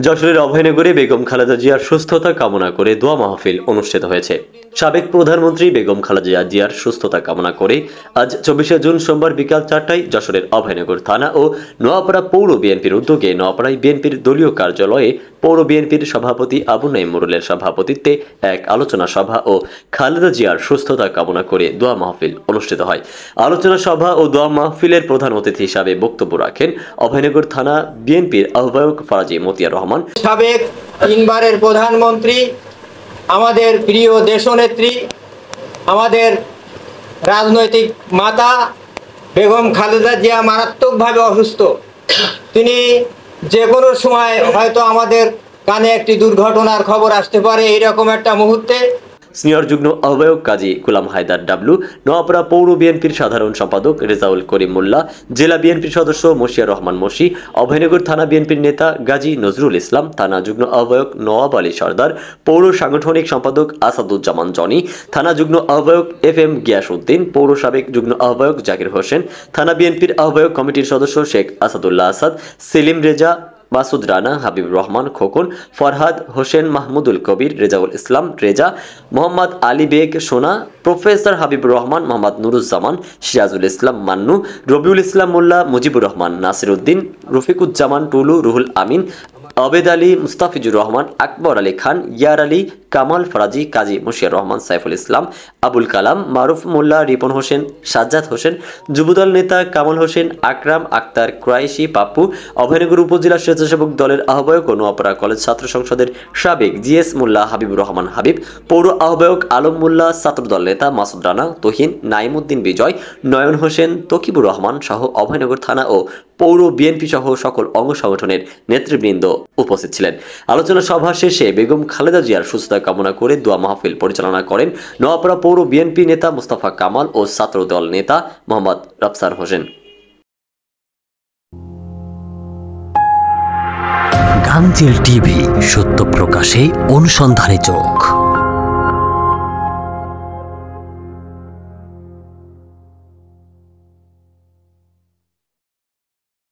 যশোরের অভয়নগরে বেগম খালেদা জিয়ার সুস্থতা কামনা করে দোয়া মাহফিল অনুষ্ঠিত হয়েছে। সাবেক প্রধানমন্ত্রী বেগম খালেদা জিয়ার সুস্থতা কামনা করে আজ 24শে জুন সোমবার বিকাল 4টায় যশোরের অভয়নগর থানা ও নোয়াপাড়া পৌর বিএনপির উদ্যোগে নোয়াপাড়ায় বিএনপির দলীয় কার্যালয়ে পৌর বিএনপির সভাপতি আবু নাঈম মোড়লের সভাপতিত্বে এক আলোচনা সভা ও খালেদা জিয়ার সুস্থতা কামনা করে দোয়া মাহফিল অনুষ্ঠিত হয়। আলোচনা সভা ও দোয়া মাহফিলের প্রধান অতিথি হিসাবে বক্তব্য রাখেন অভয়নগর থানা বিএনপির আহ্বায়ক ফারাজি মতিয়ার রহমান। সাবেক 3 বারের প্রধানমন্ত্রী, আমাদের প্রিয় দেশনেত্রী, আমাদের রাজনৈতিক মাতা বেগম খালেদা জিয়া মারাত্মকভাবে অসুস্থ। তিনি যে কোনো সময় হয়তো আমাদের কানে একটি দুর্ঘটনার খবর আসতে পারে। এইরকম একটা মুহূর্তে সিনিয়র যুগ্ম আহ্বায়ক কাজী গোলাম হায়দার ডাবলু, নোয়াপাড়া পৌর বিএনপির সাধারণ সম্পাদক রেজাউল করিম মোল্লা, জেলা বিএনপির সদস্য মশিয়া রহমান মশি, অভয়নগর থানা বিএনপির নেতা গাজী নজরুল ইসলাম, থানা যুগ্ম আহ্বায়ক নওয়াব আলী সর্দার, পৌর সাংগঠনিক সম্পাদক আসাদুজ্জামান জনি, থানা যুগ্ম আহ্বায়ক FM গিয়াস উদ্দিন, পৌর সাবেক যুগ্ম আহ্বায়ক জাকির হোসেন, থানা বিএনপির আহ্বায়ক কমিটির সদস্য শেখ আসাদুল্লাহ আসাদ, সেলিম রেজা, মাসুদ রানা, হাবিব রহমান খোকন, ফরহাদ হোসেন, মাহমুদুল কবির, রেজাউল ইসলাম রেজা, মোহাম্মদ আলী বেগ সোনা, প্রফেসর হাবিব রহমান, মোহাম্মদ নুরুজ্জামান, সিরাজুল ইসলাম মান্নু, রবিউল ইসলাম মোল্লা, মুজিবুর রহমান নাসির উদ্দিন, রফিকুজ্জামান টুলু, রুহুল আমিন, আবেদ আলী, মুস্তাফিজুর রহমান, আকবর আলী খান, ইয়ার আলী, কামাল ফরাজি, কাজী মুশিয়ার রহমান, সাইফুল ইসলাম, আবুল কালাম, মারুফ মোল্লা, রিপন হোসেন, সাজ্জাদ হোসেন, যুবদল নেতা কামাল হোসেন, আকরাম আক্তার, ক্রাইশি পাপ্পু, অভয়নগর উপজেলা স্বেচ্ছাসেবক দলের আহ্বায়ক ও নোয়াপাড়া কলেজ ছাত্র সংসদের সাবেক GS মোল্লা হাবিবুর রহমান হাবিব, পৌর আহ্বায়ক আলম মোল্লা, ছাত্রদল নেতা মাসুদ রানা, তহিন, নাইমুদ্দিন বিজয়, নয়ন হোসেন, তকিবুর রহমান সহ অভয়নগর থানা ও পৌর বিএনপি সহ সকল অঙ্গ সংগঠনের নেতৃবৃন্দ উপস্থিত ছিলেন। আলোচনা সভা শেষে বেগম খালেদা জিয়ার সুস্থতা কামনা করে দোয়া মাহফিল পরিচালনা করেন নোয়াপাড়া পৌর বিএনপি নেতা মুস্তাফা কামাল ও ছাত্রদল নেতা মোহাম্মদ রাফসার হোসেন। গাংচিল টিভি, সত্য প্রকাশে অনুসন্ধানী চোখ।